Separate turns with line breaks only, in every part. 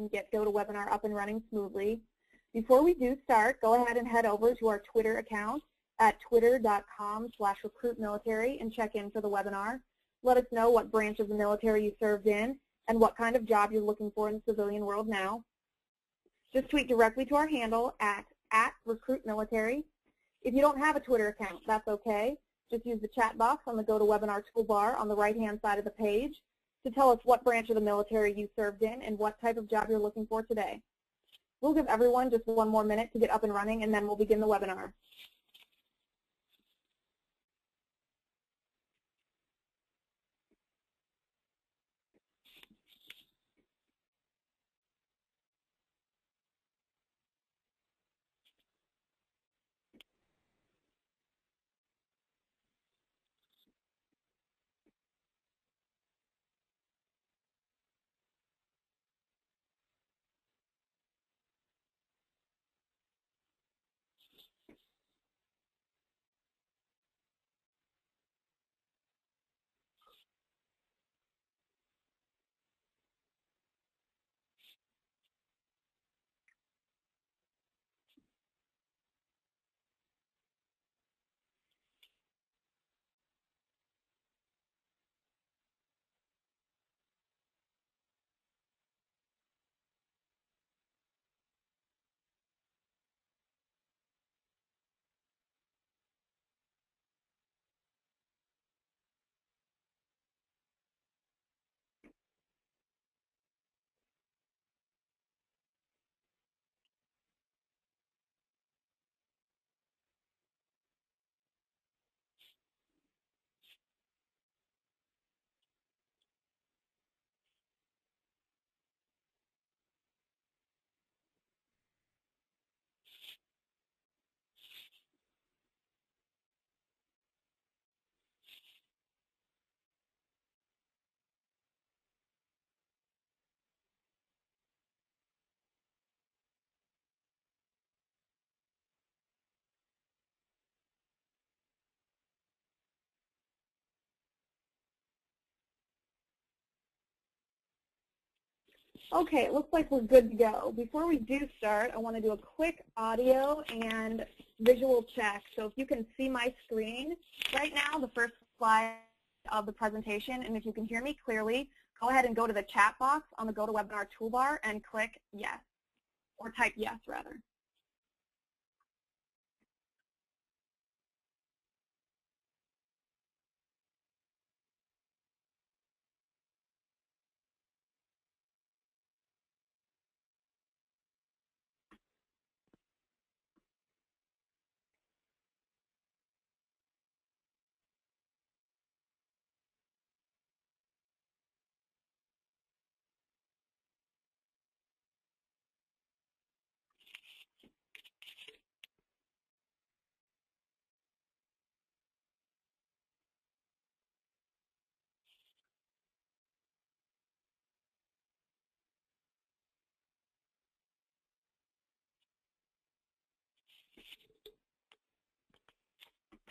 get GoToWebinar up and running smoothly. Before we do start, go ahead and head over to our Twitter account at twitter.com/RecruitMilitary and check in for the webinar. Let us know what branch of the military you served in and what kind of job you're looking for in the civilian world now. Just tweet directly to our handle at RecruitMilitary. If you don't have a Twitter account, that's okay. Just use the chat box on the GoToWebinar toolbar on the right-hand side of the page to tell us what branch of the military you served in and what type of job you're looking for today. We'll give everyone just one more minute to get up and running, and then we'll begin the webinar. Okay, it looks like we're good to go. Before we do start, I want to do a quick audio and visual check. So if you can see my screen right now, the first slide of the presentation, and if you can hear me clearly, go ahead and go to the chat box on the GoToWebinar toolbar and click yes, or type yes rather.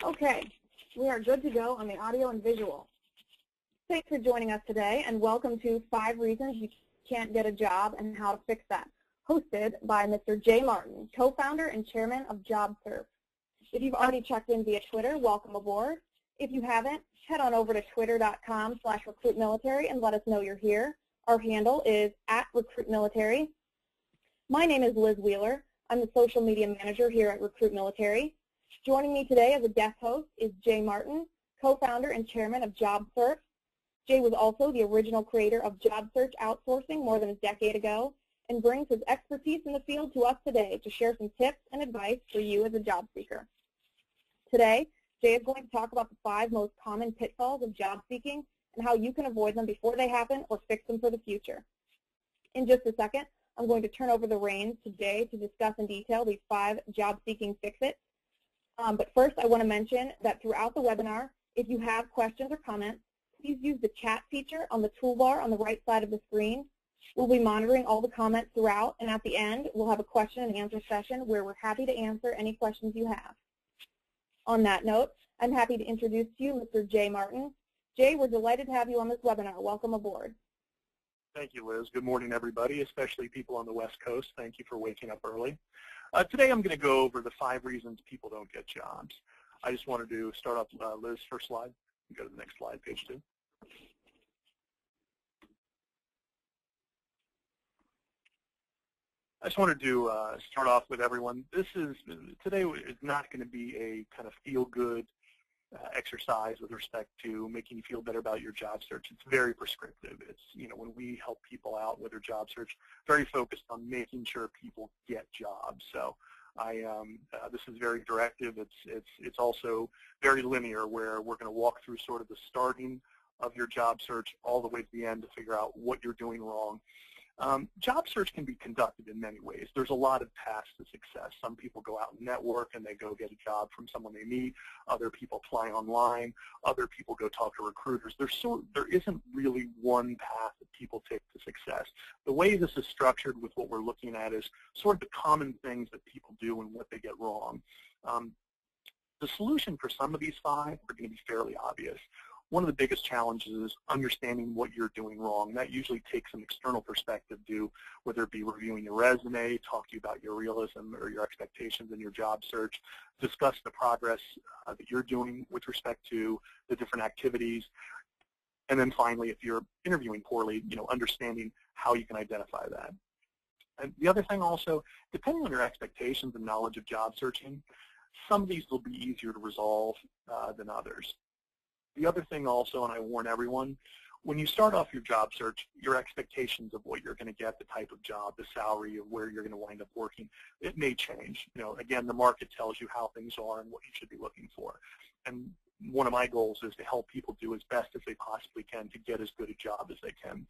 Okay, we are good to go on the audio and visual. Thanks for joining us today, and welcome to 5 Reasons You Can't Get a Job and How to Fix That, hosted by Mr. Jay Martin, co-founder and chairman of JobSurf. If you've already checked in via Twitter, welcome aboard. If you haven't, head on over to twitter.com/RecruitMilitary and let us know you're here. Our handle is @RecruitMilitary. My name is Liz Wheeler. I'm the social media manager here at RecruitMilitary. Joining me today as a guest host is Jay Martin, co-founder and chairman of JobSurf. Jay was also the original creator of job search outsourcing more than a decade ago and brings his expertise in the field to us today to share some tips and advice for you as a job seeker. Today, Jay is going to talk about the 5 most common pitfalls of job seeking and how you can avoid them before they happen or fix them for the future. In just a second, I'm going to turn over the reins to Jay to discuss in detail these 5 job seeking fix-its. But first, I want to mention that throughout the webinar, if you have questions or comments, please use the chat feature on the toolbar on the right side of the screen. We'll be monitoring all the comments throughout, and at the end, we'll have a question and answer session where we're happy to answer any questions you have. On that note, I'm happy to introduce to you Mr. Jay Martin. Jay, we're delighted to have you on this webinar. Welcome aboard.
Thank you, Liz. Good morning, everybody, especially people on the West Coast. Thank you for waking up early. Today I'm going to go over the 5 reasons people don't get jobs. I just wanted to start off, Liz, first slide. Go to the next slide, page 2. I just wanted to start off with everyone. Today is not going to be a kind of feel-good exercise with respect to making you feel better about your job search. It's very prescriptive. It's, when we help people out with their job search, very focused on making sure people get jobs. So this is very directive. It's also very linear, where we're going to walk through sort of the starting of your job search all the way to the end to figure out what you're doing wrong. Job search can be conducted in many ways. There's a lot of paths to success. Some people go out and network and they go get a job from someone they meet. Other people apply online. Other people go talk to recruiters. There isn't really one path that people take to success. The way this is structured with what we're looking at is sort of the common things that people do and what they get wrong. The solution for some of these 5 are going to be fairly obvious. One of the biggest challenges is understanding what you're doing wrong. That usually takes an external perspective to, whether it be reviewing your resume, talk to you about your realism or your expectations in your job search, discuss the progress that you're doing with respect to the different activities, and then finally, if you're interviewing poorly, understanding how you can identify that. And the other thing also, depending on your expectations and knowledge of job searching, some of these will be easier to resolve than others. The other thing also, and I warn everyone, when you start off your job search, your expectations of what you're going to get, the type of job, the salary, of where you're going to wind up working, it may change. Again, the market tells you how things are and what you should be looking for. And one of my goals is to help people do as best as they possibly can to get as good a job as they can.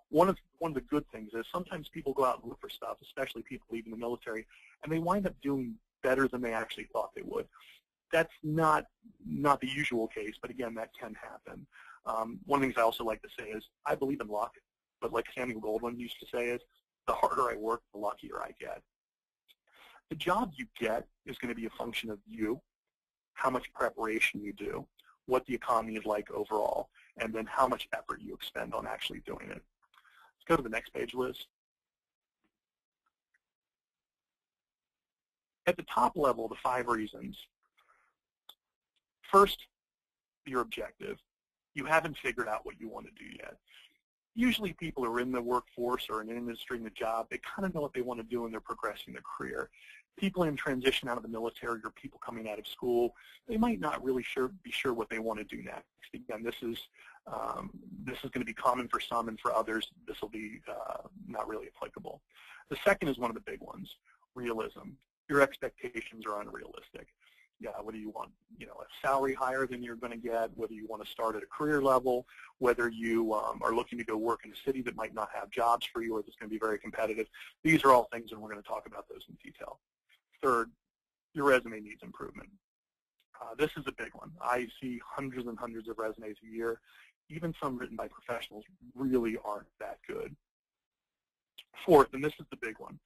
One of the good things is sometimes people go out and look for stuff, especially people leaving the military, and they wind up doing better than they actually thought they would. That's not the usual case, but again, that can happen. One of the things I also like to say is I believe in luck, but like Samuel Goldwyn used to say is, the harder I work, the luckier I get. The job you get is going to be a function of you, how much preparation you do, what the economy is like overall, and then how much effort you expend on actually doing it. Let's go to the next page, Liz. At the top level, the 5 reasons. First, your objective. You haven't figured out what you want to do yet. Usually people who are in the workforce or in an industry, in the job, they kind of know what they want to do and they're progressing their career. People in transition out of the military or people coming out of school, they might not really be sure what they want to do next. Again, this is going to be common for some, and for others, this will be not really applicable. The second is one of the big ones, realism. Your expectations are unrealistic. Yeah, whether you want, a salary higher than you're going to get, whether you want to start at a career level, whether you are looking to go work in a city that might not have jobs for you or that's going to be very competitive. These are all things, and we're going to talk about those in detail. Third, your resume needs improvement. This is a big one. I see hundreds and hundreds of resumes a year. Even some written by professionals really aren't that good. Fourth, and this is the big one.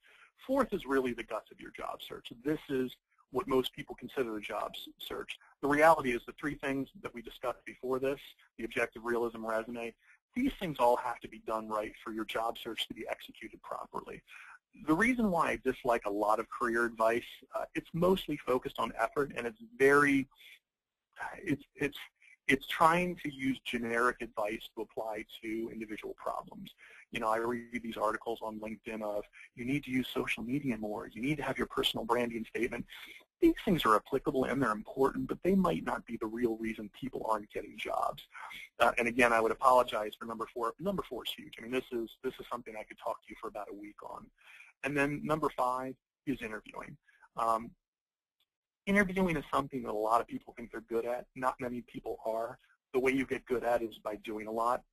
Fourth is really the guts of your job search. This is what most people consider a job search. The reality is the 3 things that we discussed before this, the objective, realism, resume, these things all have to be done right for your job search to be executed properly. The reason why I dislike a lot of career advice, it's mostly focused on effort, and it's trying to use generic advice to apply to individual problems. I read these articles on LinkedIn of, you need to use social media more, you need to have your personal branding statement. These things are applicable and they're important, but they might not be the real reason people aren't getting jobs. And again, I would apologize for number 4. Number 4 is huge. I mean, this is something I could talk to you for about a week on. And then number 5 is interviewing. Interviewing is something that a lot of people think they're good at. Not many people are. The way you get good at it is by doing a lot.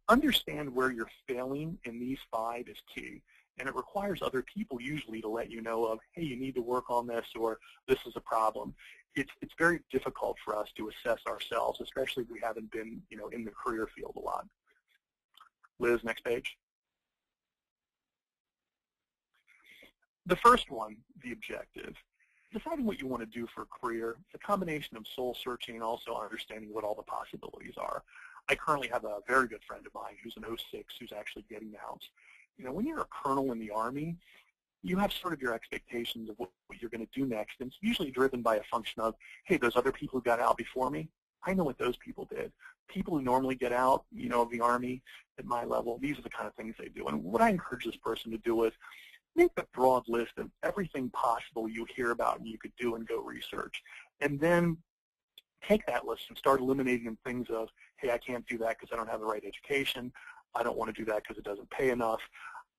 Understand where you're failing in these 5 is key. And it requires other people usually to let you know of, hey, you need to work on this, or this is a problem. It's very difficult for us to assess ourselves, especially if we haven't been in the career field a lot. Liz, next page. The first one, the objective. Deciding what you want to do for a career, it's a combination of soul searching and also understanding what all the possibilities are. I currently have a very good friend of mine who's an 06 who's actually getting out. When you're a colonel in the Army, you have sort of your expectations of what you're going to do next, and it's usually driven by a function of, hey, those other people who got out before me, I know what those people did. People who normally get out, of the Army at my level, these are the kind of things they do. And what I encourage this person to do is make a broad list of everything possible you hear about and you could do and go research. And then take that list and start eliminating things of, hey, I can't do that because I don't have the right education. I don't want to do that because it doesn't pay enough.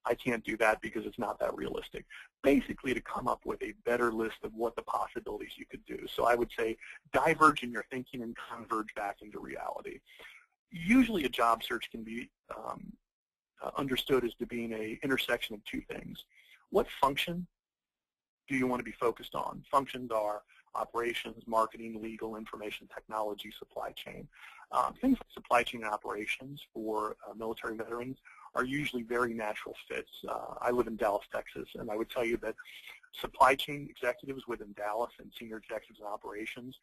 I can't do that because it's not that realistic. Basically, to come up with a better list of what the possibilities you could do. So I would say diverge in your thinking and converge back into reality. Usually a job search can be understood as to being an intersection of two things. What function do you want to be focused on? Functions are operations, marketing, legal, information technology, supply chain. Things like supply chain and operations for military veterans are usually very natural fits. I live in Dallas, Texas, and I would tell you that supply chain executives within Dallas and senior executives in operations,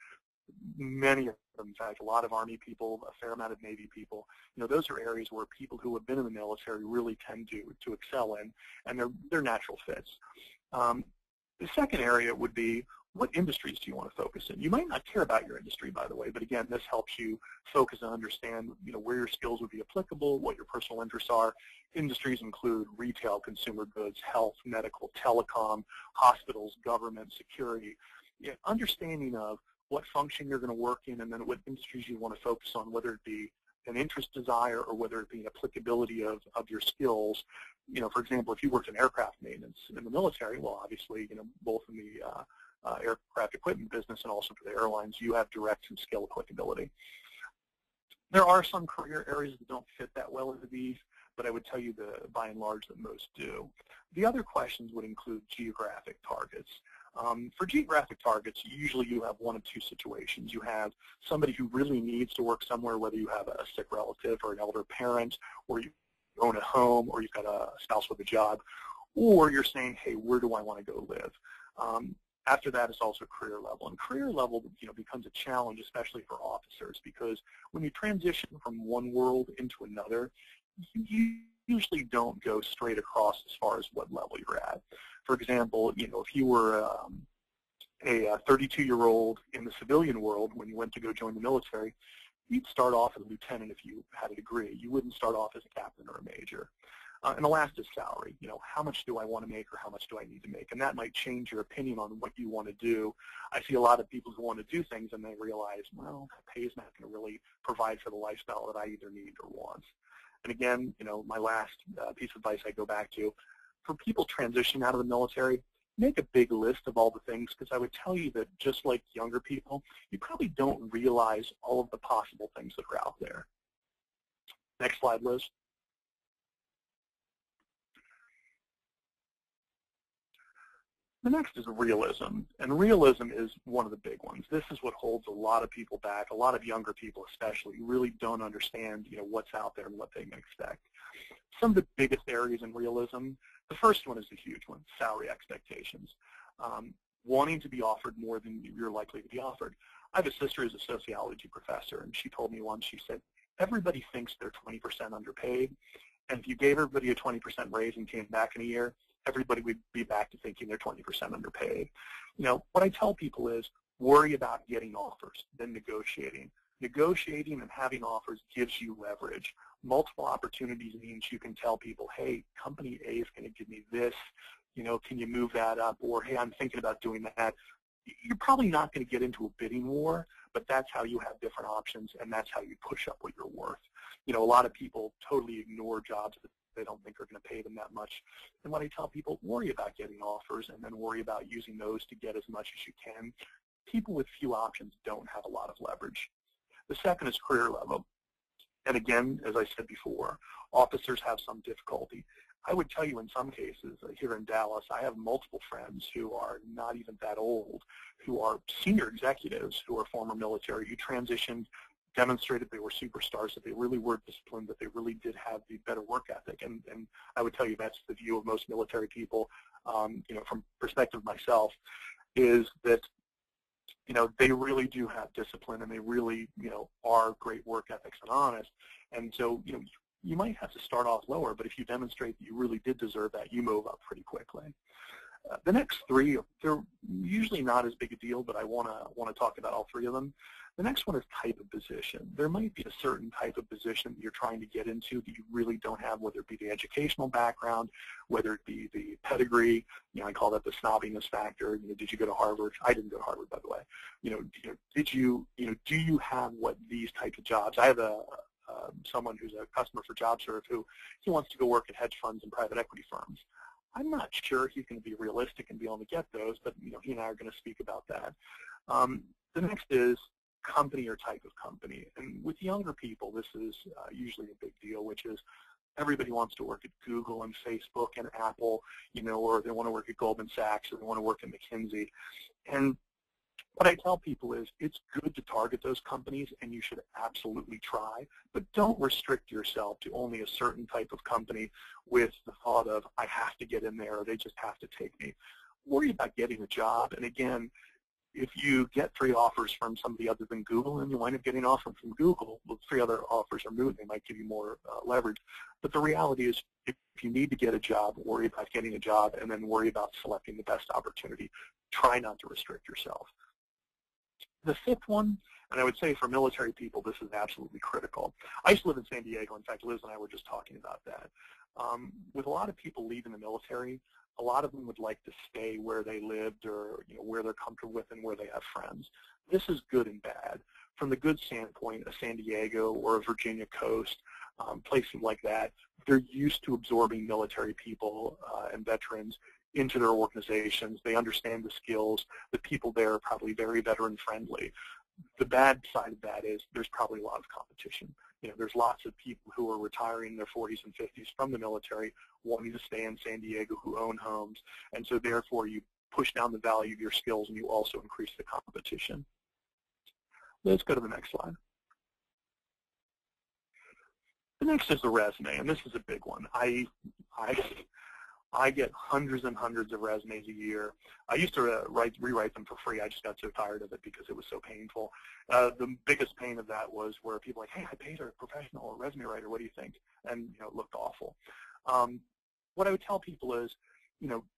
many of them, in fact, a lot of Army people, a fair amount of Navy people, those are areas where people who have been in the military really tend to excel in, and they're natural fits. The second area would be, what industries do you want to focus in? You might not care about your industry, by the way, but again, this helps you focus and understand, where your skills would be applicable, what your personal interests are. Industries include retail, consumer goods, health, medical, telecom, hospitals, government, security. Understanding of what function you're going to work in and then what industries you want to focus on, whether it be an interest desire or whether it be an applicability of your skills. For example, if you worked in aircraft maintenance in the military, well, obviously, both in the aircraft equipment business and also for the airlines, you have direct and skill applicability. There are some career areas that don't fit that well into these, but I would tell you by and large that most do. The other questions would include geographic targets. For geographic targets, usually you have one of two situations. You have somebody who really needs to work somewhere, whether you have a sick relative or an elder parent, or you own a home, or you've got a spouse with a job, or you're saying, hey, where do I want to go live? After that is also career level. And career level, becomes a challenge, especially for officers, because when you transition from one world into another, you usually don't go straight across as far as what level you're at. For example, if you were a 32-year-old in the civilian world when you went to go join the military, you'd start off as a lieutenant if you had a degree. You wouldn't start off as a captain or a major. And the last is salary. How much do I want to make or how much do I need to make? And that might change your opinion on what you want to do. I see a lot of people who want to do things and they realize, well, pay is not going to really provide for the lifestyle that I either need or want. And again, my last piece of advice I go back to, for people transitioning out of the military, make a big list of all the things, because I would tell you that just like younger people, you probably don't realize all of the possible things that are out there. Next slide, Liz. The next is realism, and realism is one of the big ones. This is what holds a lot of people back, a lot of younger people especially, who really don't understand what's out there and what they can expect. Some of the biggest areas in realism, the first one is a huge one, salary expectations. Wanting to be offered more than you're likely to be offered. I have a sister who's a sociology professor, and she told me once, she said, everybody thinks they're 20% underpaid, and if you gave everybody a 20% raise and came back in a year, everybody would be back to thinking they're 20% underpaid. What I tell people is worry about getting offers, then negotiating. Negotiating and having offers gives you leverage. Multiple opportunities means you can tell people, hey, company A is going to give me this, can you move that up? Or, hey, I'm thinking about doing that. You're probably not going to get into a bidding war, but that's how you have different options, and that's how you push up what you're worth. A lot of people totally ignore jobs that they don't think are going to pay them that much. And when I tell people, worry about getting offers and then worry about using those to get as much as you can, people with few options don't have a lot of leverage. The second is career level. And again, as I said before, officers have some difficulty. I would tell you in some cases, here in Dallas, I have multiple friends who are not even that old, who are senior executives who are former military, who transitioned, demonstrated they were superstars, that they really were disciplined, that they really did have the better work ethic. And I would tell you that's the view of most military people, from perspective of myself, is that they really do have discipline, and they really, are great work ethics and honest. And so, you might have to start off lower, but if you demonstrate that you really did deserve that, you move up pretty quickly. The next three, they're usually not as big a deal, but I want to talk about all three of them. The next one is type of position. There might be a certain type of position that you're trying to get into that you really don't have, whether it be the educational background, whether it be the pedigree. I call that the snobbiness factor. Did you go to Harvard? I didn't go to Harvard, by the way. Did you, do you have what these types of jobs? I have someone who's a customer for JobServe who he wants to go work at hedge funds and private equity firms. I'm not sure he's going to be realistic and be able to get those, but he and I are going to speak about that. The next is company or type of company. And with younger people, this is usually a big deal, which is everybody wants to work at Google and Facebook and Apple, or they want to work at Goldman Sachs, or they want to work at McKinsey. And what I tell people is it's good to target those companies, and you should absolutely try, but don't restrict yourself to only a certain type of company with the thought of, I have to get in there, or they just have to take me. Worry about getting a job, and again, if you get 3 offers from somebody other than Google and you wind up getting an offer from Google, well, 3 other offers are moot, they might give you more leverage. But the reality is, if you need to get a job, worry about getting a job, and then worry about selecting the best opportunity. Try not to restrict yourself. The 5th one, and I would say for military people, this is absolutely critical. I used to live in San Diego. In fact, Liz and I were just talking about that. With a lot of people leaving the military, a lot of them would like to stay where they lived, or where they're comfortable with and where they have friends. This is good and bad. From the good standpoint, a San Diego or a Virginia coast, places like that, they're used to absorbing military people and veterans into their organizations. They understand the skills. The people there are probably very veteran friendly. The bad side of that is there's probably a lot of competition. There's lots of people who are retiring in their 40s and 50s from the military wanting to stay in San Diego, who own homes, and so therefore you push down the value of your skills and you also increase the competition. Let's go to the next slide. The next is the resume, and this is a big one. I get hundreds and hundreds of resumes a year. I used to rewrite them for free. I just got so tired of it because it was so painful. The biggest pain of that was where people were like, hey, I paid a professional resume writer. What do you think? And it looked awful. What I would tell people is,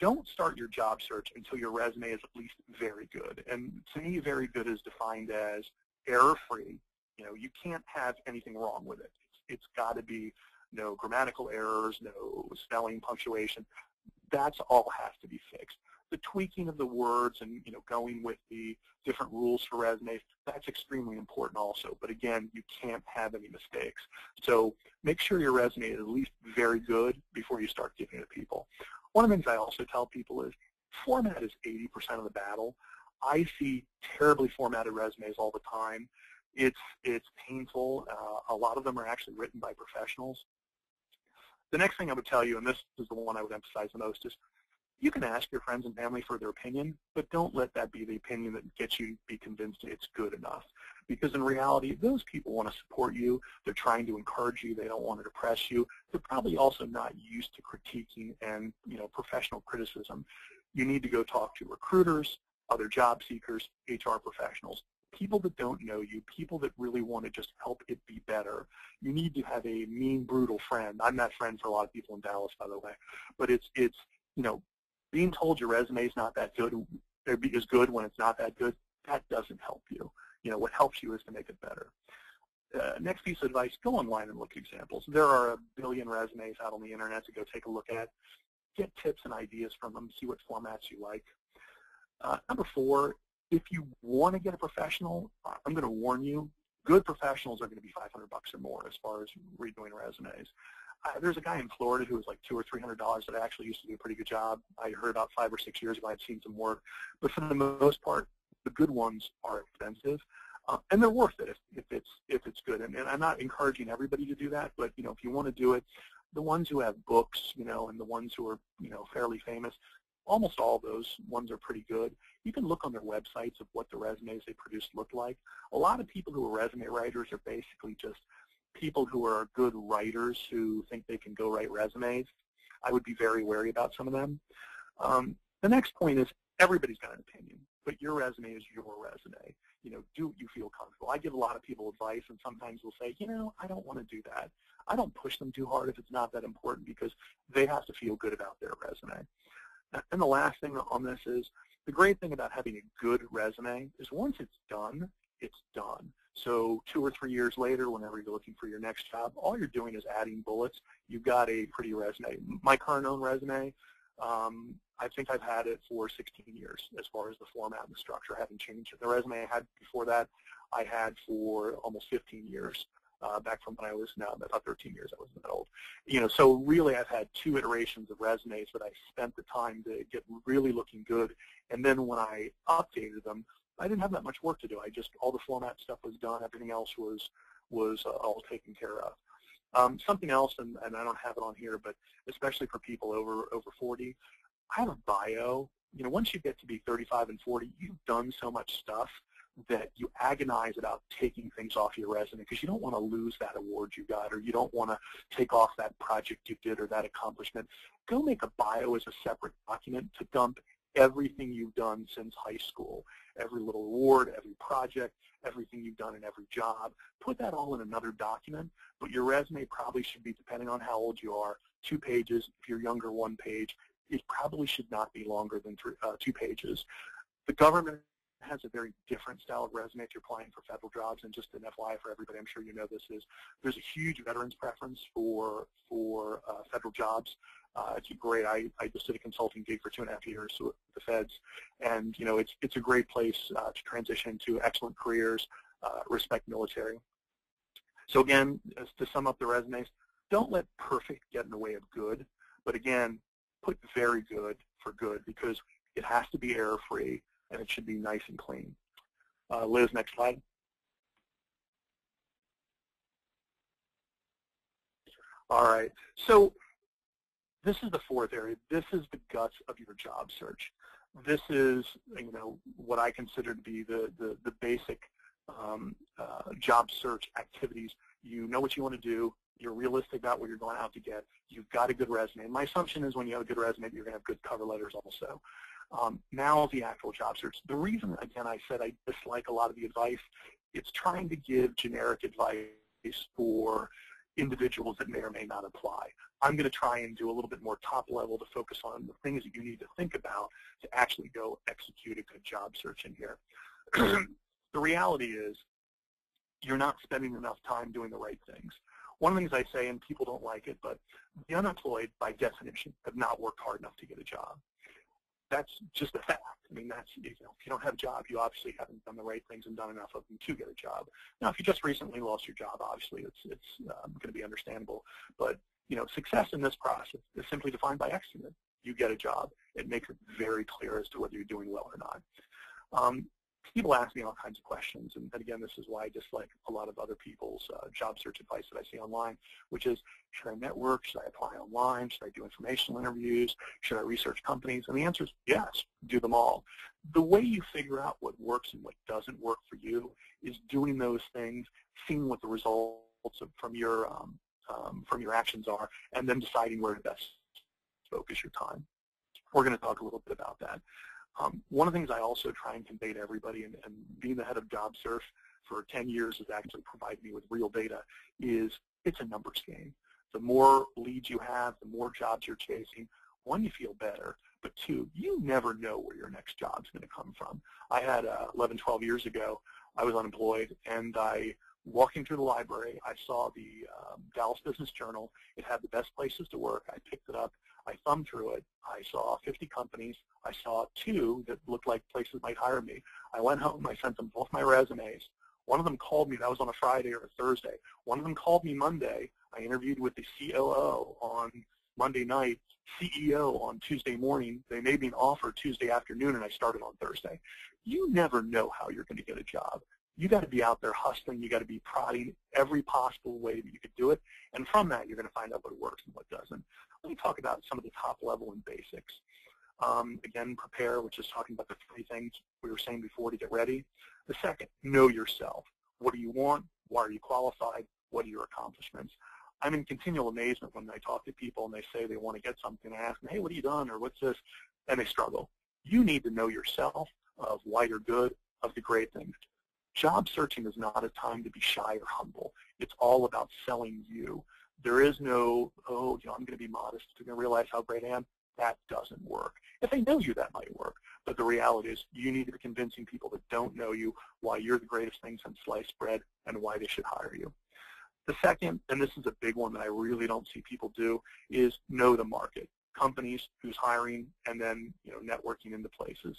don't start your job search until your resume is at least very good. And to me, very good is defined as error-free. You can't have anything wrong with it. It's got to be no grammatical errors, no spelling, punctuation. That's all has to be fixed. The tweaking of the words and going with the different rules for resumes, that's extremely important also. But again, you can't have any mistakes. So make sure your resume is at least very good before you start giving it to people. One of the things I also tell people is format is 80% of the battle. I see terribly formatted resumes all the time. It's painful. A lot of them are actually written by professionals. The next thing I would tell you, and this is the one I would emphasize the most, is you can ask your friends and family for their opinion, but don't let that be the opinion that gets you to be convinced it's good enough. Because in reality, those people want to support you. They're trying to encourage you. They don't want to depress you. They're probably also not used to critiquing and professional criticism. You need to go talk to recruiters, other job seekers, HR professionals, people that don't know you, people that really want to just help it be better. You need to have a mean, brutal friend. I'm that friend for a lot of people in Dallas, by the way. But it's being told your resume is not that good, or is good when it's not that good, that doesn't help you. What helps you is to make it better. Next piece of advice, go online and look at examples. There are a billion resumes out on the internet to go take a look at. Get tips and ideas from them, see what formats you like. Number 4, if you want to get a professional, I'm going to warn you, good professionals are going to be $500 or more as far as redoing resumes. There's a guy in Florida who was like $200 or $300 that actually used to do a pretty good job. I heard about 5 or 6 years ago. I'd seen some work. But for the most part, the good ones are expensive. And they're worth it if it's good. And I'm not encouraging everybody to do that, but if you want to do it, the ones who have books, and the ones who are fairly famous, almost all those ones are pretty good. You can look on their websites of what the resumes they produce look like. A lot of people who are resume writers are basically just people who are good writers who think they can go write resumes. I would be very wary about some of them. The next point is everybody's got an opinion. but your resume is your resume. You know, do what you feel comfortable. I give a lot of people advice, and sometimes they'll say, you know, I don't want to do that. I don't push them too hard if it's not that important, because they have to feel good about their resume. And the last thing on this is, the great thing about having a good resume is once it's done, it's done. So 2 or 3 years later, whenever you're looking for your next job, all you're doing is adding bullets. You've got a pretty resume. My current own resume, I think I've had it for 16 years as far as the format and the structure. I haven't changed it. The resume I had before that, I had for almost 15 years, back from when I was, now about 13 years, I wasn't that old. You know, so really I've had 2 iterations of resumes that I spent the time to get really looking good. And then when I updated them, I didn't have that much work to do. I just, all the format stuff was done. Everything else was all taken care of. Something else, and I don't have it on here, but especially for people over 40, I have a bio. You know, once you get to be 35 and 40, you've done so much stuff that you agonize about taking things off your resume, because you don't want to lose that award you got, or you don't want to take off that project you did or that accomplishment. Go make a bio as a separate document to dump everything you've done since high school, every little award, every project, everything you've done in every job. Put that all in another document, but your resume probably should be, depending on how old you are, 2 pages. If you're younger, 1 page. It probably should not be longer than 2 pages. The government has a very different style of resume if you're applying for federal jobs, and just an FYI for everybody, I'm sure you know this, is there's a huge veterans preference for federal jobs. It's great. I just did a consulting gig for 2.5 years with the feds, and you know, it's a great place to transition to excellent careers, respect military. So again, to sum up the resumes, don't let perfect get in the way of good, but again, put very good for good, because it has to be error-free and it should be nice and clean. Liz, next slide. All right, so this is the 4th area. This is the guts of your job search. This is, you know, what I consider to be the basic job search activities. You know what you want to do. You're realistic about what you're going out to get. You've got a good resume. And my assumption is when you have a good resume, you're going to have good cover letters also. Now the actual job search. The reason, again, I said I dislike a lot of the advice, it's trying to give generic advice for individuals that may or may not apply. I'm going to try and do a little bit more top level to focus on the things that you need to think about to actually go execute a good job search in here. The reality is you're not spending enough time doing the right things. One of the things I say, and people don't like it, but the unemployed, by definition, have not worked hard enough to get a job. That's just a fact. I mean, that's, you know, if you don't have a job, you obviously haven't done the right things and done enough of them to get a job. Now, if you just recently lost your job, obviously it's going to be understandable. But, you know, success in this process is simply defined by execution. You get a job. It makes it very clear as to whether you're doing well or not. People ask me all kinds of questions, and again, this is why I dislike a lot of other people's job search advice that I see online, which is, should I network? Should I apply online? Should I do informational interviews? Should I research companies? And the answer is yes, do them all. The way you figure out what works and what doesn't work for you is doing those things, seeing what the results from your actions are, and then deciding where to best focus your time. We're going to talk a little bit about that. One of the things I also try and convey to everybody, and being the head of JobSurf for 10 years has actually provided me with real data, is it's a numbers game. The more leads you have, the more jobs you're chasing, 1, you feel better, but 2, you never know where your next job's going to come from. I had 11, 12 years ago, I was unemployed, and walking through the library, I saw the Dallas Business Journal. It had the best places to work. I picked it up. I thumbed through it. I saw 50 companies. I saw 2 that looked like places might hire me. I went home. I sent them both my resumes. One of them called me. That was on a Friday or a Thursday. One of them called me Monday. I interviewed with the COO on Monday night, CEO on Tuesday morning. They made me an offer Tuesday afternoon, and I started on Thursday. You never know how you're going to get a job. You got to be out there hustling. You got to be prodding every possible way that you could do it. And from that, you're going to find out what works and what doesn't. Let me talk about some of the top level and basics. Again, prepare, which is talking about the 3 things we were saying before to get ready. The second, know yourself. What do you want? Why are you qualified? What are your accomplishments? I'm in continual amazement when I talk to people and they say they want to get something. I ask them, hey, what have you done? Or what's this? And they struggle. You need to know yourself, of why you're good, of the great things. Job searching is not a time to be shy or humble. It's all about selling you. There is no, oh, I'm going to be modest. They're going to realize how great I am. That doesn't work. If they know you, that might work. But the reality is you need to be convincing people that don't know you why you're the greatest thing since sliced bread and why they should hire you. The second, and this is a big one that I really don't see people do, is know the market. Companies, who's hiring, and then networking into places.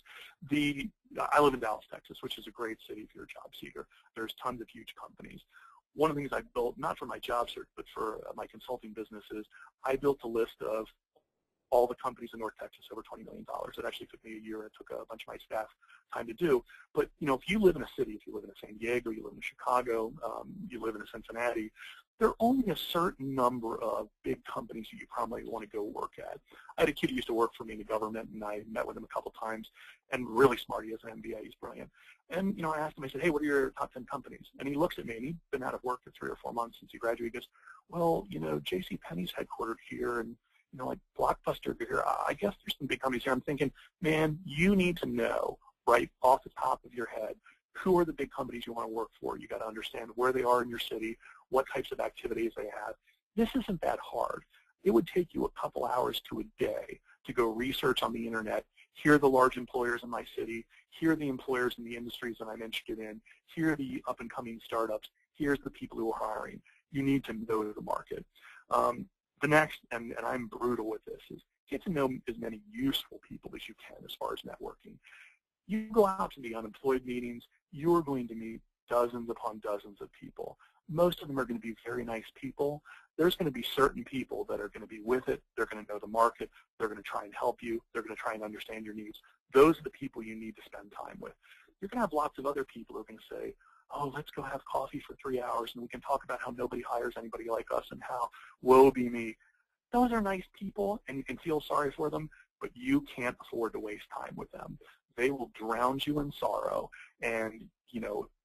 I live in Dallas, Texas, which is a great city if you're a job seeker. There's tons of huge companies. One of the things I built, not for my job search, but for my consulting businesses, I built a list of all the companies in North Texas over $20 million. It actually took me a year, and it took a bunch of my staff time to do. But if you live in a city, if you live in San Diego, you live in Chicago, you live in Cincinnati, there are only a certain number of big companies that you probably want to go work at. I had a kid who used to work for me in the government, and I met with him a couple times, and really smart. He has an MBA. He's brilliant. And I asked him, I said, hey, what are your top 10 companies? And he looks at me, and he'd been out of work for 3 or 4 months since he graduated. He goes, well, JCPenney's headquartered here, and like Blockbuster here. I guess there's some big companies here. I'm thinking, man, you need to know right off the top of your head who are the big companies you want to work for. You got to understand where they are in your city, what types of activities they have. This isn't that hard. It would take you a couple hours to a day to go research on the internet, hear the large employers in my city, hear the employers in the industries that I'm interested in, hear the up-and-coming startups, here's the people who are hiring. You need to know the market. The next, and I'm brutal with this, is get to know as many useful people as you can as far as networking. You go out to the unemployed meetings, you're going to meet dozens upon dozens of people. Most of them are going to be very nice people. There's going to be certain people that are going to be with it. They're going to know the market. They're going to try and help you. They're going to try and understand your needs. Those are the people you need to spend time with. You're going to have lots of other people who are going to say, oh, let's go have coffee for 3 hours, and we can talk about how nobody hires anybody like us and how woe be me. Those are nice people, and you can feel sorry for them, but you can't afford to waste time with them. They will drown you in sorrow, and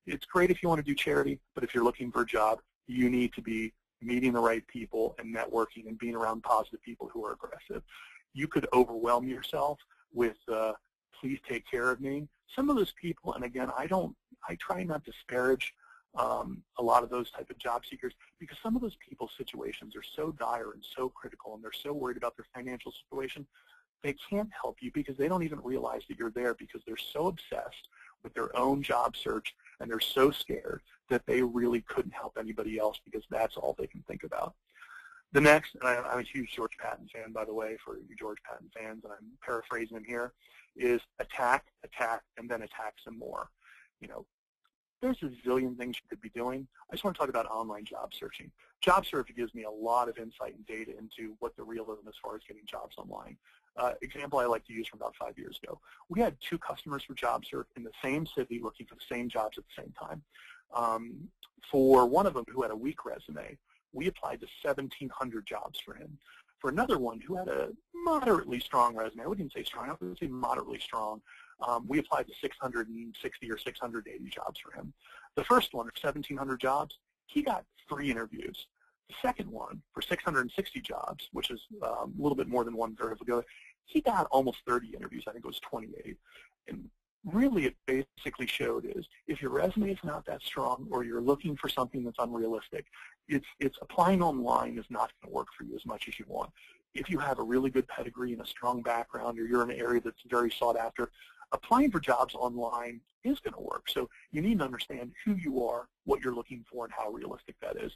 it's great if you want to do charity, but if you're looking for a job, you need to be meeting the right people and networking and being around positive people who are aggressive. You could overwhelm yourself with please take care of me. Some of those people, and again, I try not to disparage a lot of those type of job seekers, because some of those people's situations are so dire and so critical, and they're so worried about their financial situation, they can't help you because they don't even realize that you're there, because they're so obsessed with their own job search and they're so scared that they really couldn't help anybody else because that's all they can think about. The next, and I'm a huge George Patton fan, by the way, for you George Patton fans, and I'm paraphrasing him here, is attack, attack, and then attack some more. There's a zillion things you could be doing. I just want to talk about online job searching. Job search gives me a lot of insight and data into what the realism as far as getting jobs online. Example I like to use from about 5 years ago. We had 2 customers for job search in the same city looking for the same jobs at the same time. For one of them who had a weak resume, we applied to 1,700 jobs for him. For another one who had a moderately strong resume, I wouldn't even say strong, I would say moderately strong, we applied to 660 or 680 jobs for him. The first one, for 1,700 jobs, he got 3 interviews. The second one, for 660 jobs, which is a little bit more than 1/3 of ago, he got almost 30 interviews. I think it was 28. And really it basically showed is if your resume is not that strong or you're looking for something that's unrealistic, it's applying online is not going to work for you as much as you want. If you have a really good pedigree and a strong background, or you're in an area that's very sought after, applying for jobs online is going to work. So you need to understand who you are, what you're looking for, and how realistic that is.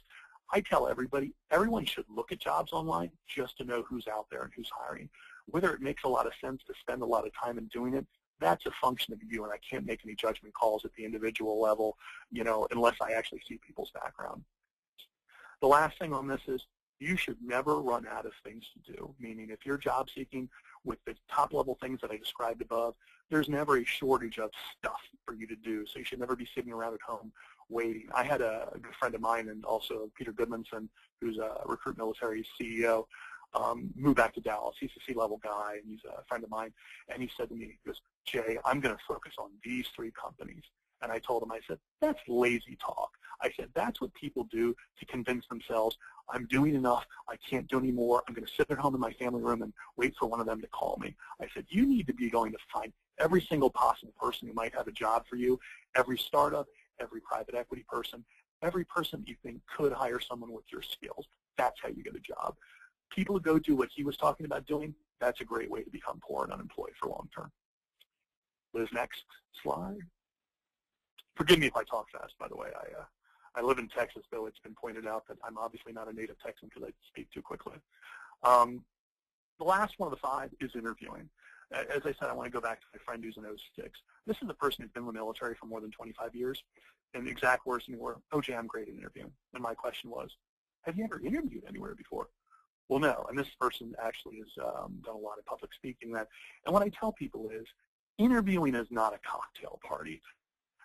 I tell everybody, everyone should look at jobs online just to know who's out there and who's hiring. Whether it makes a lot of sense to spend a lot of time in doing it, that's a function of you, and I can't make any judgment calls at the individual level, unless I actually see people's background. The last thing on this is you should never run out of things to do, meaning if you're job seeking with the top-level things that I described above, there's never a shortage of stuff for you to do, so you should never be sitting around at home waiting. I had a good friend of mine, and also Peter Goodmanson, who's a RecruitMilitary CEO, moved back to Dallas. He's a C-level guy, and he's a friend of mine, and he said to me, he goes, Jay, I'm going to focus on these 3 companies. And I told him, I said, that's lazy talk. I said, that's what people do to convince themselves, I'm doing enough, I can't do any more, I'm going to sit at home in my family room and wait for one of them to call me. I said, you need to be going to find Every single possible person who might have a job for you, every startup, every private equity person, every person you think could hire someone with your skills. That's how you get a job. People who go do what he was talking about doing, that's a great way to become poor and unemployed for long term. Liz, next slide. Forgive me if I talk fast, by the way. I live in Texas, though it's been pointed out that I'm obviously not a native Texan because I speak too quickly. The last one of the 5 is interviewing. As I said, I want to go back to my friend who's an 06. This is a person who's been in the military for more than 25 years, and the exact words were, "Oh, Jay, I'm great at interviewing." And my question was, have you ever interviewed anywhere before? Well, no, and this person actually has done a lot of public speaking. And what I tell people is, interviewing is not a cocktail party.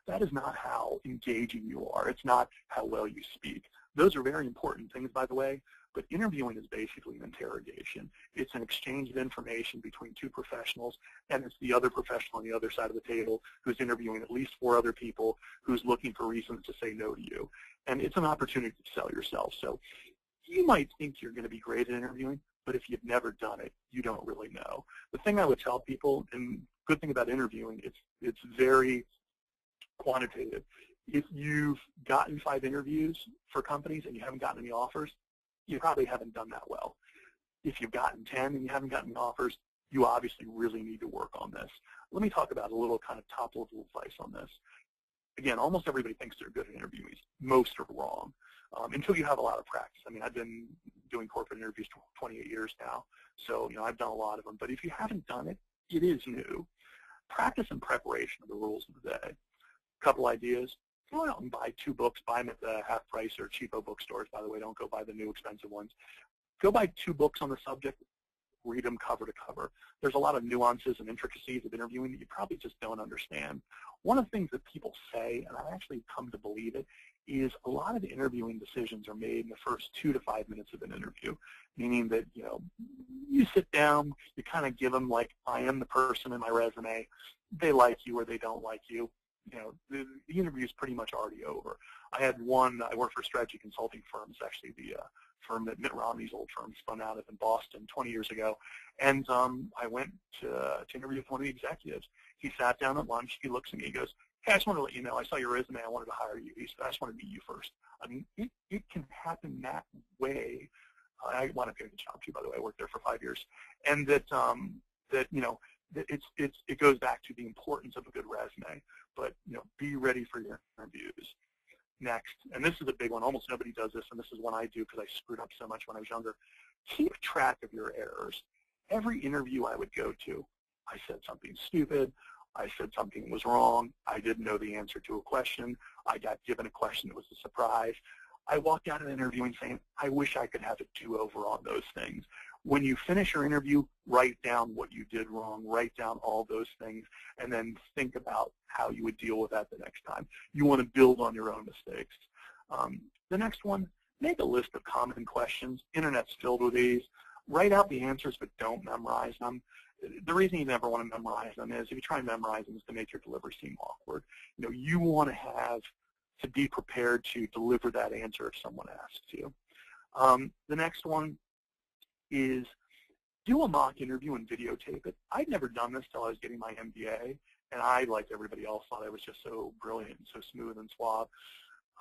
That is not how engaging you are. It's not how well you speak. Those are very important things, by the way, but interviewing is basically an interrogation. It's an exchange of information between 2 professionals, and it's the other professional on the other side of the table who's interviewing at least 4 other people, who's looking for reasons to say no to you. And it's an opportunity to sell yourself. So you might think you're going to be great at interviewing, but if you've never done it, you don't really know. The thing I would tell people, and good thing about interviewing, it's very quantitative. If you've gotten 5 interviews for companies and you haven't gotten any offers, you probably haven't done that well. If you've gotten 10 and you haven't gotten any offers, you obviously really need to work on this. Let me talk about a little kind of top-level advice on this. Again, almost everybody thinks they're good at interviews. Most are wrong until you have a lot of practice. I mean, I've been doing corporate interviews for 28 years now, so I've done a lot of them. But if you haven't done it, it is new. Practice and preparation are the rules of the day. Couple ideas. Go out and buy 2 books. Buy them at the half price or cheapo bookstores, by the way. Don't go buy the new expensive ones. Go buy 2 books on the subject. Read them cover to cover. There's a lot of nuances and intricacies of interviewing that you probably just don't understand. One of the things that people say, and I've actually come to believe it, is a lot of the interviewing decisions are made in the first 2 to 5 minutes of an interview, meaning that, you sit down, you kind of give them like, I am the person in my resume. They like you or they don't like you. The interview is pretty much already over. I had one, I worked for a strategy consulting firm. It's actually the firm that Mitt Romney's old firm spun out of in Boston 20 years ago. And I went to interview with one of the executives. He sat down at lunch. He looks at me. He goes, "Hey, I just want to let you know, I saw your resume. I wanted to hire you." He said, "I just want to meet you first." I mean, it can happen that way. I want to get a job too, by the way. I worked there for 5 years. And it goes back to the importance of a good resume. But, be ready for your interviews. Next, and this is a big one. Almost nobody does this, and this is one I do because I screwed up so much when I was younger. Keep track of your errors. Every interview I would go to, I said something stupid. I said something was wrong. I didn't know the answer to a question. I got given a question that was a surprise. I walked out of the interview and saying, I wish I could have a do-over on those things. When you finish your interview, write down what you did wrong, write down all those things, and then think about how you would deal with that the next time. You want to build on your own mistakes. The next one, make a list of common questions. Internet's filled with these. Write out the answers, but don't memorize them. The reason you never want to memorize them is if you try and memorize them is to make your delivery seem awkward. You want to be prepared to deliver that answer if someone asks you. The next one is do a mock interview and videotape it. I'd never done this till I was getting my MBA, and I, like everybody else, thought I was just so brilliant and so smooth and suave.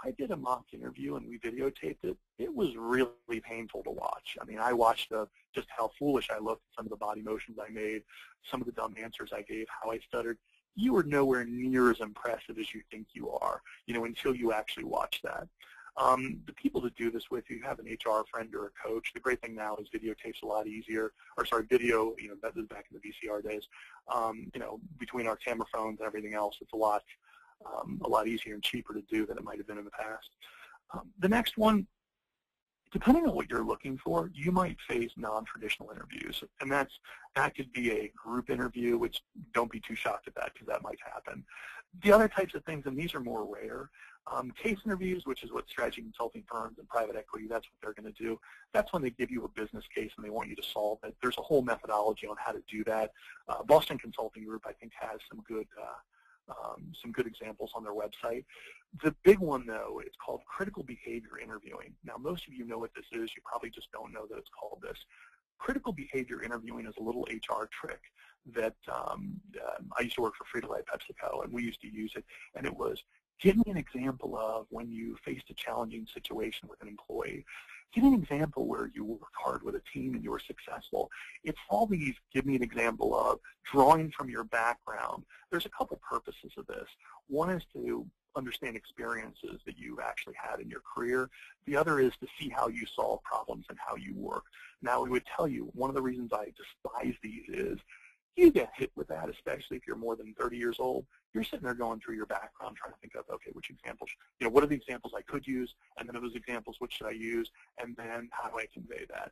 I did a mock interview and we videotaped it. It was really painful to watch. I mean, I watched just how foolish I looked, some of the body motions I made, some of the dumb answers I gave, how I stuttered. You are nowhere near as impressive as you think you are, until you actually watch that. The people to do this with, you have an HR friend or a coach. The great thing now is videotape's a lot easier, video, that was back in the VCR days. Between our camera phones and everything else, it's a lot easier and cheaper to do than it might have been in the past. The next one, depending on what you're looking for, you might face non-traditional interviews, and that could be a group interview, which don't be too shocked at that because that might happen. The other types of things, and these are more rare, case interviews, which is what strategy consulting firms and private equity, that's what they're going to do. That's when they give you a business case and they want you to solve it. There's a whole methodology on how to do that. Boston Consulting Group, I think, has some good examples on their website. The big one, though, it's called critical behavior interviewing. Now, most of you know what this is. You probably just don't know that it's called this. critical behavior interviewing is a little HR trick that I used to work for Frito-Lay PepsiCo, and we used to use it, and it was, give me an example of when you faced a challenging situation with an employee. Give me an example where you worked hard with a team and you were successful. It's all these, give me an example of, drawing from your background. There's a couple purposes of this. One is to understand experiences that you've actually had in your career. The other is to see how you solve problems and how you work. Now, we would tell you, one of the reasons I despise these is you get hit with that, especially if you're more than 30 years old. You're sitting there going through your background trying to think of, okay, which examples, what are the examples I could use, and then of those examples, which should I use, and then how do I convey that?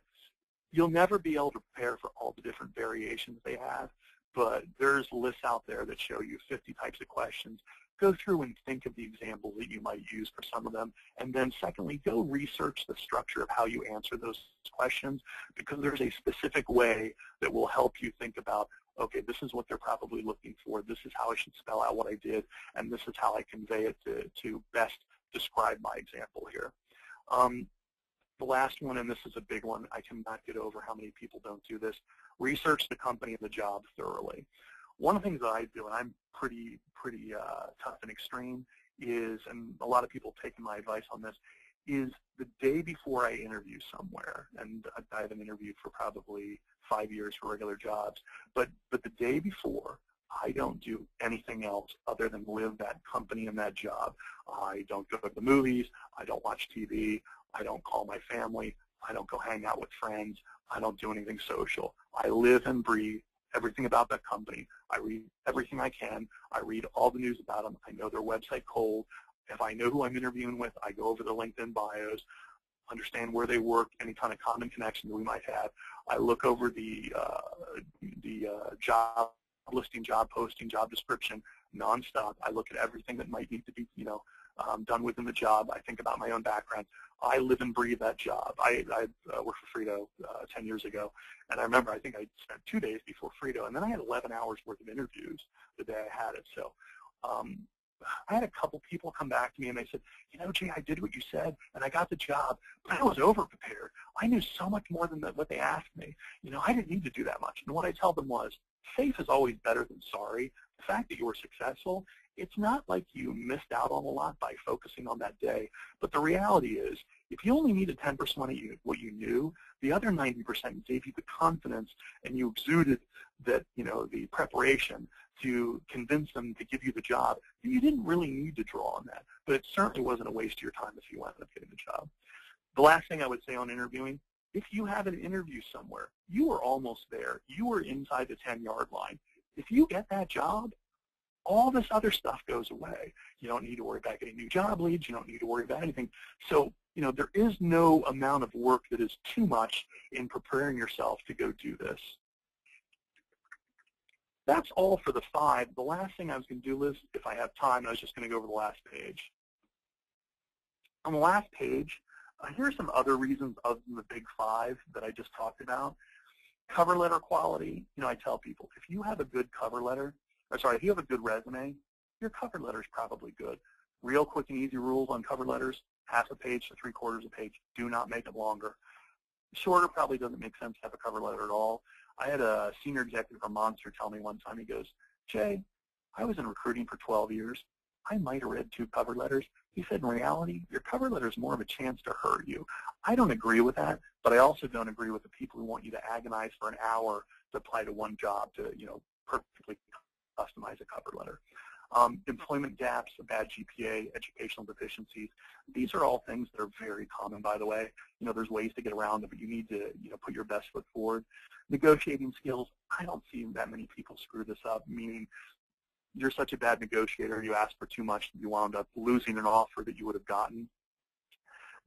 You'll never be able to prepare for all the different variations they have, but there's lists out there that show you 50 types of questions. Go through and think of the examples that you might use for some of them, and then secondly, go research the structure of how you answer those questions, because there's a specific way that will help you think about, okay, this is what they're probably looking for, this is how I should spell out what I did, and this is how I convey it to best describe my example here. The last one, and this is a big one, I cannot get over how many people don't do this, research the company and the job thoroughly. One of the things that I do, and I'm pretty tough and extreme, is, and a lot of people taking my advice on this, is the day before I interview somewhere, and I haven't interviewed for probably 5 years for regular jobs, but the day before, I don't do anything else other than live that company and that job. I don't go to the movies, I don't watch TV, I don't call my family, I don't go hang out with friends, I don't do anything social. I live and breathe everything about that company. I read everything I can. I read all the news about them. I know their website cold. If I know who I'm interviewing with, I go over their LinkedIn bios, understand where they work, any kind of common connections we might have. I look over the job listing, job posting, job description nonstop. I look at everything that might need to be, done within the job. I think about my own background. I live and breathe that job. I worked for Frito 10 years ago, and I remember I think I spent 2 days before Frito, and then I had 11 hours worth of interviews the day I had it. So I had a couple people come back to me, and they said, Jay, I did what you said, and I got the job, but I was over-prepared. I knew so much more than what they asked me. I didn't need to do that much. And what I tell them was, safe is always better than sorry. The fact that you were successful, it's not like you missed out on a lot by focusing on that day. But the reality is, if you only needed 10% of what you knew, the other 90% gave you the confidence, and you exuded that, the preparation to convince them to give you the job. And you didn't really need to draw on that. But it certainly wasn't a waste of your time if you ended up getting the job. The last thing I would say on interviewing, if you have an interview somewhere, you are almost there. You are inside the 10-yard line. If you get that job, all this other stuff goes away. You don't need to worry about getting new job leads. You don't need to worry about anything. So, there is no amount of work that is too much in preparing yourself to go do this. That's all for the 5. The last thing I was going to do, Liz, if I have time, I was just going to go over the last page. On the last page, here are some other reasons other than the big 5 that I just talked about. Cover letter quality. I tell people, if you have a good cover letter, if you have a good resume, your cover letter is probably good. Real quick and easy rules on cover letters, half a page to 3/4 a page. Do not make it longer. Shorter probably doesn't make sense to have a cover letter at all. I had a senior executive from Monster tell me one time, he goes, Jay, I was in recruiting for 12 years. I might have read 2 cover letters. He said, in reality, your cover letter is more of a chance to hurt you. I don't agree with that, but I also don't agree with the people who want you to agonize for an hour to apply to one job to, perfectly customize a cover letter. Employment gaps, a bad GPA, educational deficiencies. These are all things that are very common, by the way. There's ways to get around it, but you need to, put your best foot forward. Negotiating skills, I don't see that many people screw this up, meaning you're such a bad negotiator, you asked for too much, you wound up losing an offer that you would have gotten.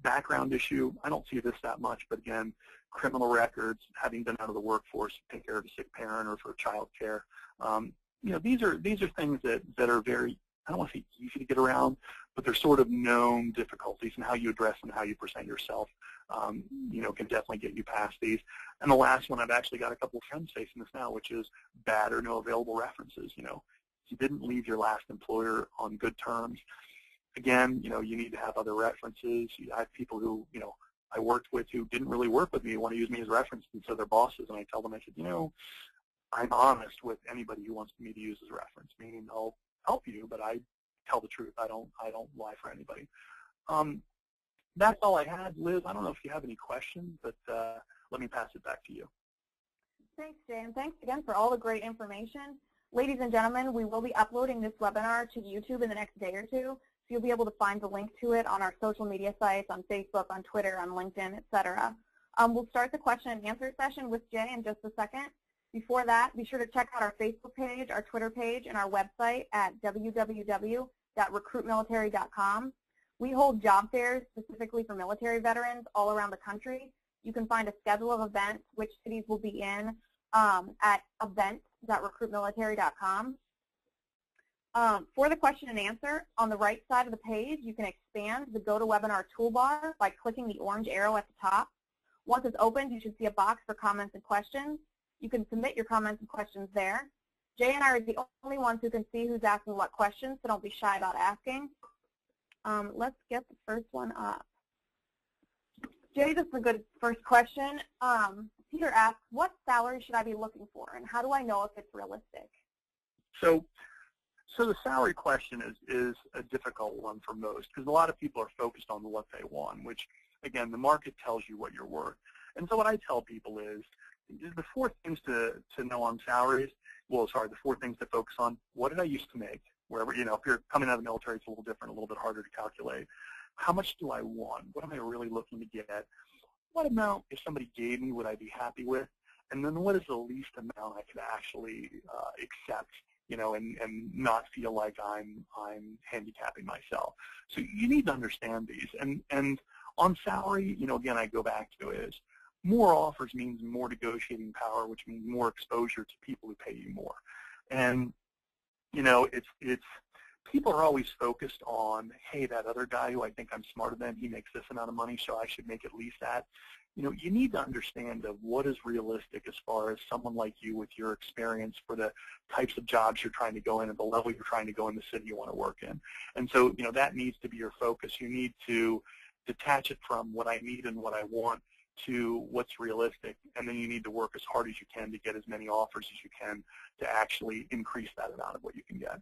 Background issue, I don't see this that much, but again, criminal records, having been out of the workforce, take care of a sick parent or for child care. These are things that are very, I don't want to say easy to get around, but they're sort of known difficulties, and how you address them, how you present yourself, can definitely get you past these. And the last one, I've actually got a couple of friends facing this now, which is bad or no available references. You didn't leave your last employer on good terms. Again, you need to have other references. You have people who, I worked with who didn't really work with me, want to use me as reference, and so they're bosses, and I tell them, I said, I'm honest with anybody who wants me to use as reference, meaning I'll help you, but I tell the truth. I don't lie for anybody. That's all I had. Liz, I don't know if you have any questions, but let me pass it back to you.
Thanks, Jay, and thanks again for all the great information. Ladies and gentlemen, we will be uploading this webinar to YouTube in the next day or two, so you'll be able to find the link to it on our social media sites, on Facebook, on Twitter, on LinkedIn, etc. We'll start the question and answer session with Jay in just a second. Before that, be sure to check out our Facebook page, our Twitter page, and our website at www.recruitmilitary.com. We hold job fairs specifically for military veterans all around the country. You can find a schedule of events, which cities will be in, at events.recruitmilitary.com. For the question and answer, on the right side of the page, you can expand the GoToWebinar toolbar by clicking the orange arrow at the top. Once it's opened, you should see a box for comments and questions. You can submit your comments and questions there. Jay and I are the only ones who can see who's asking what questions, so don't be shy about asking. Let's get the first one up. Jay, this is a good first question. Peter asks, what salary should I be looking for, and how do I know if it's realistic?
So the salary question is a difficult one for most, because a lot of people are focused on what they want, which, again, the market tells you what you're worth. And so what I tell people is the four things to know on salaries, the four things to focus on: what did I used to make? Wherever, if you're coming out of the military, it's a little different, a little bit harder to calculate. How much do I want? What am I really looking to get? What amount, if somebody gave me, would I be happy with? And then what is the least amount I could actually accept, and not feel like I'm handicapping myself? So you need to understand these. And on salary, again, I go back to is more offers means more negotiating power, which means more exposure to people who pay you more. And it's people are always focused on, hey, that other guy who I think I'm smarter than, he makes this amount of money, so I should make at least that. You need to understand of what is realistic as far as someone like you with your experience for the types of jobs you're trying to go in and the level you're trying to go in, the city you want to work in. And so, that needs to be your focus. You need to detach it from what I need and what I want to what's realistic, and then you need to work as hard as you can to get as many offers as you can to actually increase that amount of what you can get.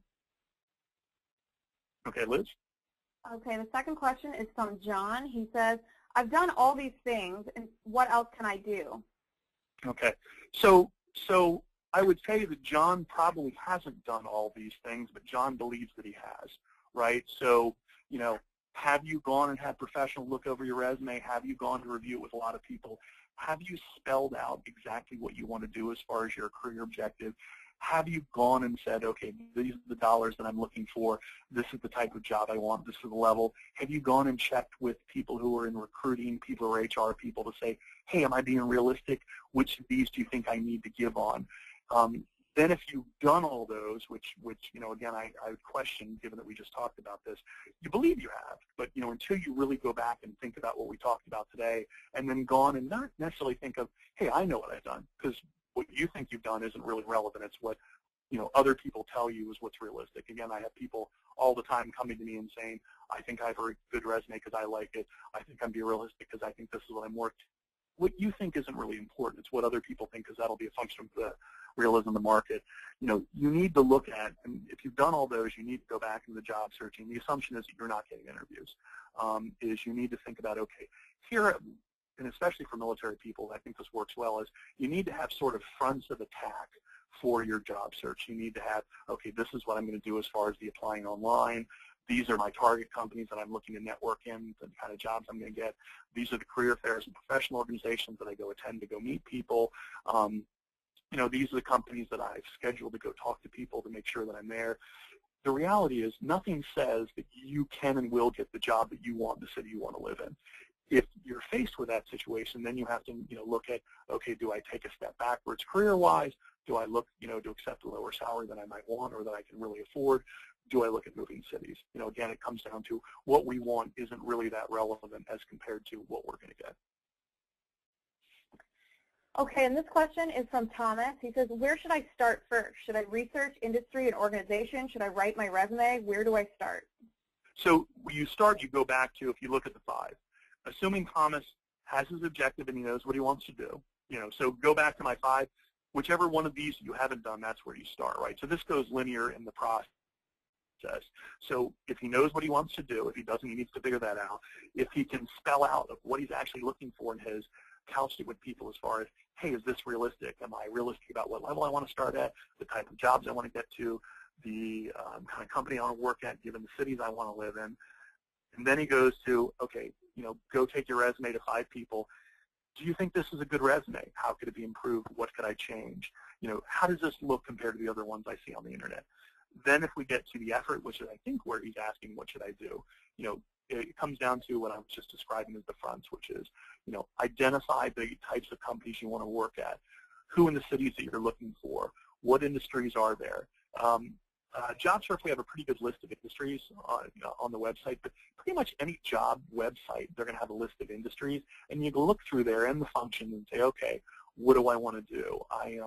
Okay, Liz?
Okay, the second question is from John. He says, I've done all these things, and what else can I do?
Okay, so I would say that John probably hasn't done all these things, but John believes that he has, right? So, have you gone and had professional look over your resume? Have you gone to review it with a lot of people? Have you spelled out exactly what you want to do as far as your career objective? Have you gone and said, okay, these are the dollars that I'm looking for. This is the type of job I want. This is the level. Have you gone and checked with people who are in recruiting, people who are HR people, to say, hey, am I being realistic? Which of these do you think I need to give on? Then if you've done all those, which again, I would question, given that we just talked about this, you believe you have, but, until you really go back and think about what we talked about today, and then gone and not necessarily think of, hey, I know what I've done, because what you think you've done isn't really relevant. It's what, other people tell you is what's realistic. Again, I have people all the time coming to me and saying, I think I have a good resume because I like it. I think I'm being realistic because I think this is what I'm worth. What you think isn't really important. It's what other people think, because that'll be a function of the realism of the market. You need to look at, and if you've done all those, you need to go back into the job searching. The assumption is that you're not getting interviews. Is you need to think about, okay, here, and especially for military people, I think this works well, is you need to have sort of fronts of attack for your job search. You need to have, okay, this is what I'm going to do as far as the applying online. These are my target companies that I'm looking to network in, the kind of jobs I'm going to get. These are the career fairs and professional organizations that I go attend to go meet people. These are the companies that I've scheduled to go talk to people to make sure that I'm there. The reality is nothing says that you can and will get the job that you want in the city you want to live in. If you're faced with that situation, then you have to, look at, okay, do I take a step backwards career-wise? Do I look, to accept a lower salary than I might want or that I can really afford? Do I look at moving cities? Again, it comes down to what we want isn't really that relevant as compared to what we're going to get.
Okay, and this question is from Thomas. He says, where should I start first? Should I research industry and organization? Should I write my resume? Where do I start?
So when you start, you go back to, if you look at the 5, assuming Thomas has his objective and he knows what he wants to do. So go back to my 5. Whichever one of these you haven't done, that's where you start, right? So this goes linear in the process. So if he knows what he wants to do, if he doesn't, he needs to figure that out. If he can spell out of what he's actually looking for and has couched it with people as far as, hey, is this realistic? Am I realistic about what level I want to start at, the type of jobs I want to get to, the kind of company I want to work at, given the cities I want to live in? And then he goes to, okay, go take your resume to 5 people. Do you think this is a good resume? How could it be improved? What could I change? How does this look compared to the other ones I see on the internet? Then if we get to the effort, which is I think where he's asking what should I do, it comes down to what I was just describing as the fronts, which is, identify the types of companies you want to work at, who in the cities that you're looking for, what industries are there. JobSurf, we have a pretty good list of industries on the website, but pretty much any job website, they're going to have a list of industries, and you can look through there and the functions and say, okay, what do I want to do? I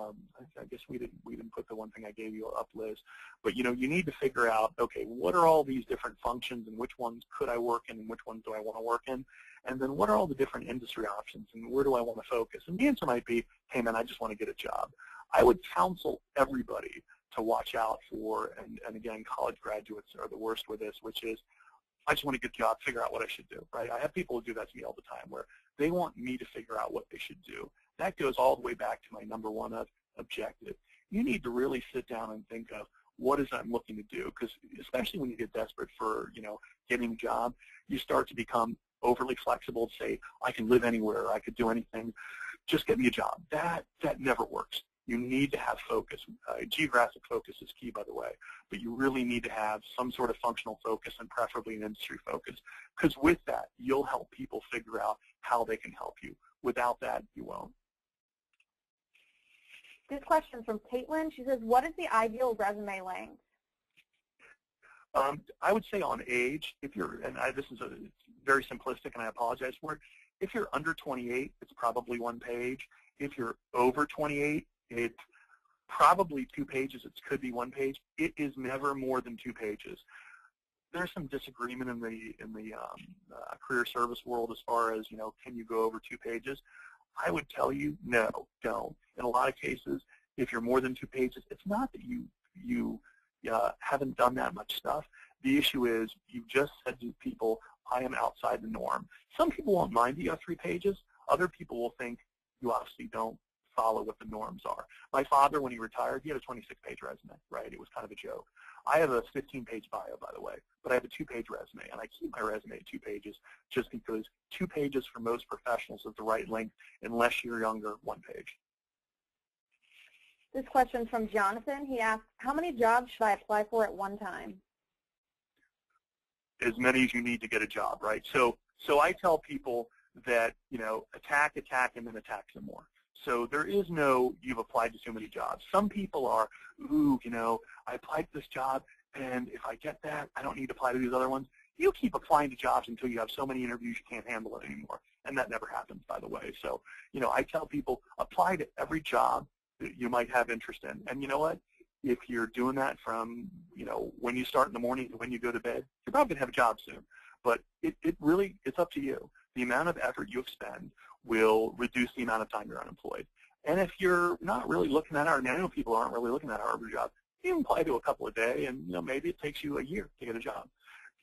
guess we didn't put the one thing I gave you up, Liz, but you need to figure out, okay, what are all these different functions and which ones could I work in and which ones do I want to work in? And then what are all the different industry options and where do I want to focus? And the answer might be, hey man, I just want to get a job. I would counsel everybody to watch out for, and again, college graduates are the worst with this, which is, I just want to get a job, figure out what I should do, right? I have people who do that to me all the time where they want me to figure out what they should do. That goes all the way back to my number 1 objective. You need to really sit down and think of what is I'm looking to do, because especially when you get desperate for, getting a job, you start to become overly flexible, say, I can live anywhere, I could do anything, just get me a job. That never works. You need to have focus. Geographic focus is key, by the way, but you really need to have some sort of functional focus and preferably an industry focus, because with that, you'll help people figure out how they can help you. Without that, you won't.
This question from Caitlin. She says, what is the ideal resume length?
I would say on age, if you're, and this is very simplistic and I apologize for it, if you're under 28, it's probably 1 page. If you're over 28, it's probably 2 pages. It could be 1 page. It is never more than 2 pages. There's some disagreement in the career service world as far as, can you go over 2 pages? I would tell you, no, don't. In a lot of cases, if you're more than 2 pages, it's not that you haven't done that much stuff. The issue is you've just said to people, I am outside the norm. Some people won't mind that you have 3 pages. Other people will think you obviously don't follow what the norms are. My father, when he retired, he had a 26-page resume, right? It was kind of a joke. I have a 15-page bio, by the way, but I have a 2-page resume, and I keep my resume at 2 pages just because 2 pages for most professionals is the right length, unless you're younger, 1 page.
This question from Jonathan. He asks, how many jobs should I apply for at one time?
As many as you need to get a job, right? So I tell people that, attack, and then attack some more. So there is no, you've applied to so many jobs. Some people are, ooh, I applied to this job, and if I get that, I don't need to apply to these other ones. You keep applying to jobs until you have so many interviews you can't handle it anymore. And that never happens, by the way. So, I tell people, apply to every job that you might have interest in. And you know what? If you're doing that from, when you start in the morning to when you go to bed, you're probably going to have a job soon. But it's up to you. The amount of effort you expend will reduce the amount of time you're unemployed. And if you're not really looking at I know people aren't really looking at every job, you can apply to a couple a day, and maybe it takes you a year to get a job.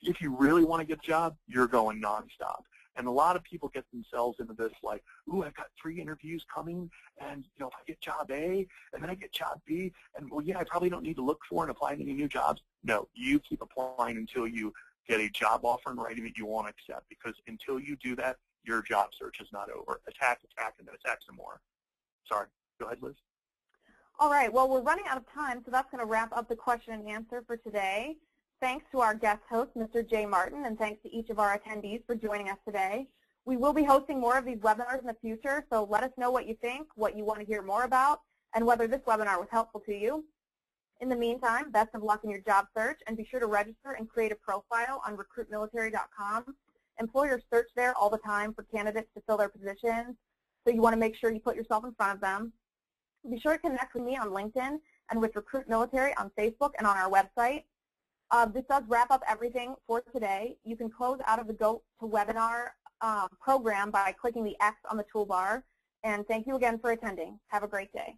If you really want to get a job, you're going nonstop. And a lot of people get themselves into this like, ooh, I've got 3 interviews coming, and if I get job A, and then I get job B, and well, yeah, I probably don't need to look for and apply to any new jobs. No, you keep applying until you get a job offer in writing that you won't accept, because until you do that, your job search is not over. Attack, and then attack some more. Sorry. Go ahead, Liz.
All right. Well, we're running out of time, so that's going to wrap up the question and answer for today. Thanks to our guest host, Mr. Jay Martin, and thanks to each of our attendees for joining us today. We will be hosting more of these webinars in the future, so let us know what you think, what you want to hear more about, and whether this webinar was helpful to you. In the meantime, best of luck in your job search, and be sure to register and create a profile on RecruitMilitary.com. Employers search there all the time for candidates to fill their positions, so you want to make sure you put yourself in front of them. Be sure to connect with me on LinkedIn and with Recruit Military on Facebook and on our website. This does wrap up everything for today. You can close out of the GoToWebinar program by clicking the X on the toolbar. And thank you again for attending. Have a great day.